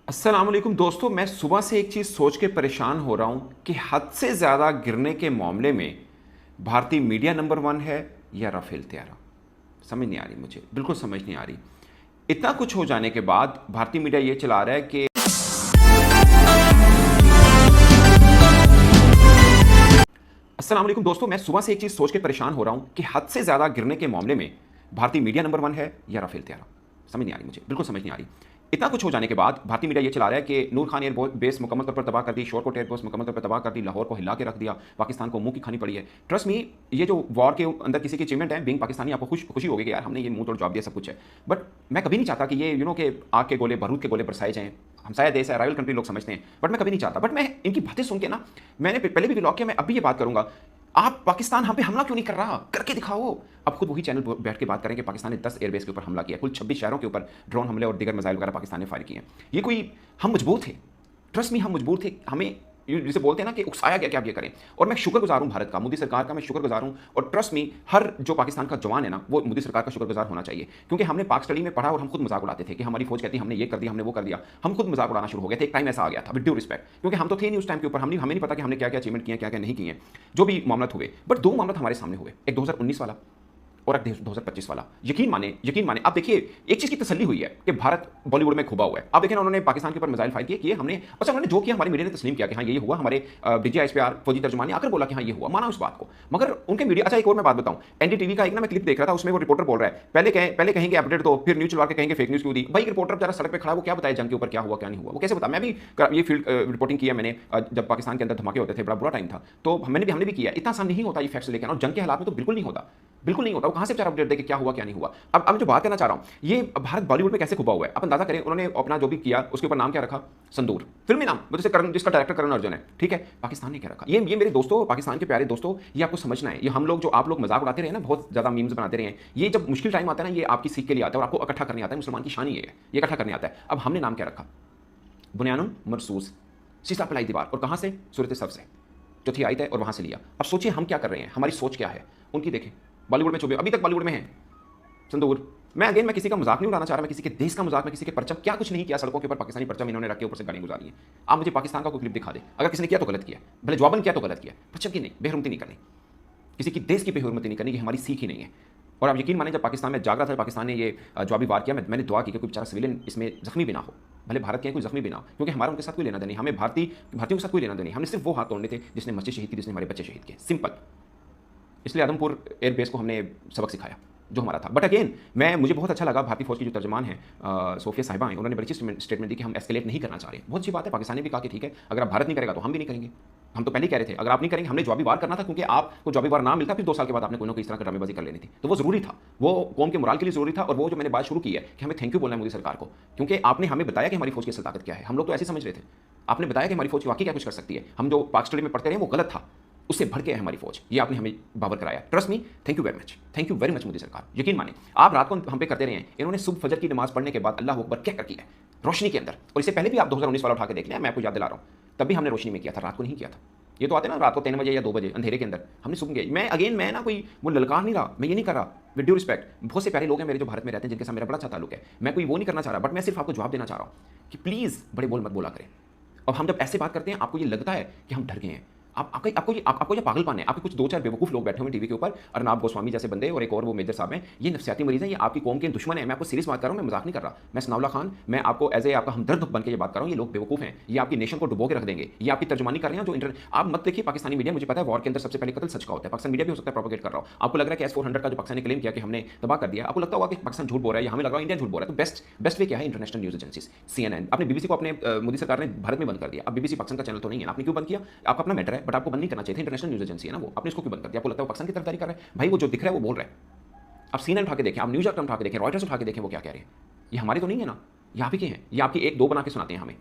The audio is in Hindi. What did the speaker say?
अस्सलाम वालेकुम दोस्तों, मैं सुबह से एक चीज़ सोच के परेशान हो रहा हूँ कि हद से ज़्यादा गिरने के मामले में भारतीय मीडिया नंबर वन है या राफेल तैयारा। समझ नहीं आ रही, मुझे बिल्कुल समझ नहीं आ रही। इतना कुछ हो जाने के बाद भारतीय मीडिया ये चला रहा है कि अस्सलाम वालेकुम दोस्तों, मैं सुबह से एक चीज़ सोच के परेशान हो रहा हूँ कि हद से ज़्यादा गिरने के मामले में भारतीय मीडिया नंबर वन है या राफेल तैयारा। समझ नहीं आ रही, मुझे बिल्कुल समझ नहीं आ रही। इतना कुछ हो जाने के बाद भारतीय मीडिया ये चला रहा है कि नूर खान एयर बेस मुकम्मल तौर पर तबाह कर दी, शोरकोट एयर बेस मुकम्मल तौर पर तबाह कर दी, लाहौर को हिला के रख दिया, पाकिस्तान को मुंह की खानी पड़ी है। ट्रस्ट मी, ये जो वॉर के अंदर किसी की अचीवमेंट है, बीइंग पाकिस्तानी, आपको खुशी होगी कि यार हमने ये मुंह तोड़ जवाब दिया, सब कुछ है। बट मैं कभी नहीं चाहता कि ये के आग के गोले, बारूद के गोले बरसाए जाएं। हमसाया देश है, राइवल कंट्री लोग समझते हैं, बट मैं कभी नहीं चाहता। बट मैं इनकी बातें सुन के ना, मैंने पहले भी व्लॉग किया, मैं अभी ये बात करूंगा, आप पाकिस्तान हम पे हमला क्यों नहीं कर रहा? करके दिखाओ। अब खुद वही चैनल बैठ के बात करें कि पाकिस्तान ने 10 एयरबेस के ऊपर हमला किया, कुल 26 शहरों के ऊपर ड्रोन हमले और दीगर मिसाइल वगैरह पाकिस्तान ने फायर किए हैं। ये कोई, हम मजबूर थे, ट्रस्ट मी, हम मजबूर थे। हमें जिसे बोलते हैं ना कि उकसाया गया कि आप ये करें, और मैं शुक्रगुजार हूं भारत का, मोदी सरकार का मैं शुक्रगुजार हूं। और ट्रस्ट मी, हर जो पाकिस्तान का जवान है ना, वो मोदी सरकार का शुक्रगुजार होना चाहिए, क्योंकि हमने पाक स्टडी में पढ़ा और हम खुद मजाक उड़ाते थे कि हमारी फौज कहती हमने ये कर दिया, हमने वो कर दिया। हम खुद मजाक उड़ाना शुरू हो गए थे। एक टाइम ऐसा आ गया था, विद ड्यू रिस्पेक्ट, क्योंकि हम तो थे नहीं उस टाइम के ऊपर, हमें नहीं पता कि हमने क्या क्या अचीवमेंट किए, क्या क्या नहीं किए, जो भी मामला हुए। बट दो मामला हमारे सामने हुए, एक 2019 वाला और 2025 वाला। यकीन माने आप देखिए, एक चीज की तसल्ली हुई है कि भारत बॉलीवुड में खुबा हुआ है। आप देखिए ना, उन्होंने पाकिस्तान के ऊपर मिसाइल फायर किए हमने, अच्छा उन्होंने जो किया, हमारी मीडिया ने तस्लीम किया कि हाँ ये हुआ। हमारे DGISPR फौजी तर्जुमान ने आकर बोला कि हाँ ये हुआ, माना उस बात को। मगर उनके मीडिया, अच्छा एक और मैं बात बताऊं, NDTV का एक ना मैं क्लिप देख रहा था, उसमें वो रिपोर्टर बोल रहा है, पहले कहेंगे अपडेट दो, फिर न्यूज चलवा के कहेंगे फेक न्यूज क्यों दी। भाई रिपोर्टर जरा सड़क पे खड़ा, वो क्या बताए जंग के ऊपर क्या हुआ क्या नहीं हुआ, वो कैसे बता? मैं भी ये फील्ड रिपोर्टिंग किया मैंने, जब पाकिस्तान के अंदर धमाके होते थे, बड़ा बुरा टाइम था, तो हमने भी किया। इतना आसान नहीं होता ये फैक्ट्स लेकर, और जंग के हालात में तो बिल्कुल नहीं होता, बिल्कुल नहीं होता। वो कहां से बेचारा अपडेट दे कि क्या हुआ क्या नहीं हुआ। अब मैं जो बात करना चाह रहा हूं, ये भारत बॉलीवुड में कैसे खुबा हुआ है, आप अंदाजा करें। उन्होंने अपना जो भी किया उसके ऊपर नाम क्या रखा? संदूर, फिल्मी नाम, जैसे करण, जिसका डायरेक्टर करण अर्जुन है, ठीक है। पाकिस्तान ने क्या रखा? ये मेरे दोस्तों, पाकिस्तान के प्यारे दोस्तों, ये आपको समझना है। ये हम लोग, जो आप लोग मजाक उड़ाते रहे ना, बहुत ज्यादा मीम्स बनाते रहे हैं, ये जब मुश्किल टाइम आता है ना, ये आपकी सीख के लिए आता है और आपको इकट्ठा करने आता है। मुसलमान की शान ये है, ये इकट्ठा करने आता है। अब हमने नाम क्या रखा? बुनियानुल मरसूस, सीसा पलाई दीवार। और कहां से? सूरत सब से, जो थी आई थे, और वहां से लिया। अब सोचिए हम क्या कर रहे हैं, हमारी सोच क्या है। उनकी देखें, बॉलीवुड में चुभे, अभी तक बॉलीवुड में है संदूर। मैं किसी का मजाक नहीं उड़ाना चाह रहा, मैं किसी के देश का मजाक, मैं किसी के परचम, क्या कुछ नहीं किया। सड़कों के ऊपर पाकिस्तानी परचम इन्होंने रखे, ऊपर से गाड़ी गुजारी है। आप मुझे पाकिस्तान का कोई क्लिप दिखा दे, अगर किसी ने किया तो गलत किया, भले जवाबन किया तो गलत किया, परचम की नहीं, बेहरमती नहीं करनी, किसी की देश की बेहरमती नहीं करनी, कि हमारी सीख ही नहीं है। और आप यकीन माने, जब पाकिस्तान में जाग रहा था, पाकिस्तान ने ये जवाबी वार किया, मैंने दुआ की कि कोई बेचारा सिविलियन इसमें जख्मी भी ना हो, भले भारत के कोई जख्मी भी ना हो, क्योंकि हमारा उनके साथ कोई लेना देना नहीं, हमें भारतीयों के साथ कोई लेना देना नहीं। हमने सिर्फ वो हाथ तोड़ने थे जिसने मस्जिद शहीद की, जिसने हमारे बच्चे शहीद किए, सिंपल। इसलिए आदमपुर एयरबेस को हमने सबक सिखाया जो हमारा था। बट अगेन, मुझे बहुत अच्छा लगा, भारतीय फौज की जो तर्जमान है सोफिया साहिबा हैं, उन्होंने बड़ी अच्छी स्टेटमेंट दी कि हम एस्केलेट नहीं करना चाह रहे। बहुत अच्छी बात है। पाकिस्तान ने भी कहा कि ठीक है, अगर आप भारत नहीं करेगा तो हम भी नहीं करेंगे। हम तो पहले ही कह रहे थे, अगर आप नहीं करेंगे, हमने जवाबी वार करना था, क्योंकि आपको जवाबी वार ना मिलता, फिर 2 साल के बाद आपने कोई ना कोई इस तरह की ड्रामेबाजी कर लेनी थी। तो वो जरूरी था, वो कौम के मोराल के लिए जरूरी था। और वो जो मैंने बात शुरू की है कि हमें थैंक यू बोलना है मोदी सरकार को, क्योंकि आपने हमें बताया कि हमारी फौज की असल ताकत क्या है। हम लोग तो ऐसे समझ रहे थे, आपने बताया कि हमारी फौज वाकई क्या कुछ कर सकती है। हम जो पाक स्टडी में पढ़ते रहे वो गलत था, उससे बढ़ के है हमारी फौज, ये आपने हमें बावर कराया। Trust me, thank you very much, thank you very much Modi सरकार। यकीन माने, आप रात को हम पे करते रहे हैं, इन्होंने सुबह फजर की नमाज पढ़ने के बाद अल्लाह अकबर क्या कर किया है रोशनी के अंदर। और इससे पहले भी आप 2019 वाला उठा के देख लिया, मैं आपको याद दिला रहा हूं, तब भी हमने रोशनी में किया था, रात को नहीं किया था। ये तो आते ना रात को 3 बजे या 2 बजे अंधेरे के अंदर, हमने सुबह किया। मैं ना कोई वो ललकार नहीं रहा, मैं ये नहीं कर रहा, विद ड्यू रिस्पेक्ट। बहुत से प्यारे लोग हैं मेरे जो भारत में रहते हैं, जिनके साथ मेरा बड़ा अच्छा ताल्लुक है, मैं कोई वो नहीं करना चाह रहा, बट मैं सिर्फ आपको जवाब देना चाह रहा हूं कि प्लीज बड़े बोल मत बोला करें। अब हम जब ऐसे बात करते हैं, आपको ये लगता है कि हम डर गए हैं। आपको ये पागलपन है। आपके कुछ 2-4 बेवकूफ लोग बैठे हुए टीवी के ऊपर, अर्नब गोस्वामी जैसे बंदे, और एक और वो मेजर साहब हैं, ये नफ्सियाती मरीज हैं, ये आपकी कौम के दुश्मन है। मैं आपको सीरियस बात कर रहा हूं, मैं मजाक नहीं कर रहा। मैं सनाउल्लाह खान, मैं आपको एज ए आपका हमदर्द बन के ये बात कर रहा हूं। ये लोग बेवकूफ हैं, ये आपकी नेशन को डुबो के रख देंगे, ये आपकी तर्जुमानी कर रहे हैं। जो इंटरनेट आप मत देखिए, पाकिस्तानी मीडिया, मुझे पता है वॉर के अंदर सबसे पहले कत्ल सच का होता है। पाकिस्तान मीडिया भी हो सकता है प्रोपोगेट कर रहा हो। आपको लग रहा है कि S-400 का जो पाकिस्तान ने क्लेम किया कि हमने तबाह कर दिया, आपको लगता होगा कि पाकिस्तान झूठ बोल रहा है, या हमें लग रहा है इंडिया झूठ बोल रहा है। तो बेस्ट वे क्या है? International news agencies, CNN। अपने BBC को अपने मोदी सरकार ने भारत में बंद कर दिया। अब BBC पाकिस्तान का चैनल तो नहीं है, आपने क्यों बंद किया? आपका अपना मैटर है, बट आपको बंद नहीं करना चाहिए। इंटरनेशनल न्यूज एजेंसी है ना वो, आपने इसको क्यों बंद कर दिया? आपको लगता है वो पाकिस्तान की तरफदारी कर रहा है? भाई वो जो दिख रहा है वो बोल रहा है। आप CNN उठा के देखें, आप न्यूज़ उठा के देखें, रॉयटर्स उठा के देखें, वो क्या कह रहे हैं। ये हमारे तो नहीं है ना, ये आप ही के हैं। ये आपकी 1-2 बना के सुनाते हैं हमें।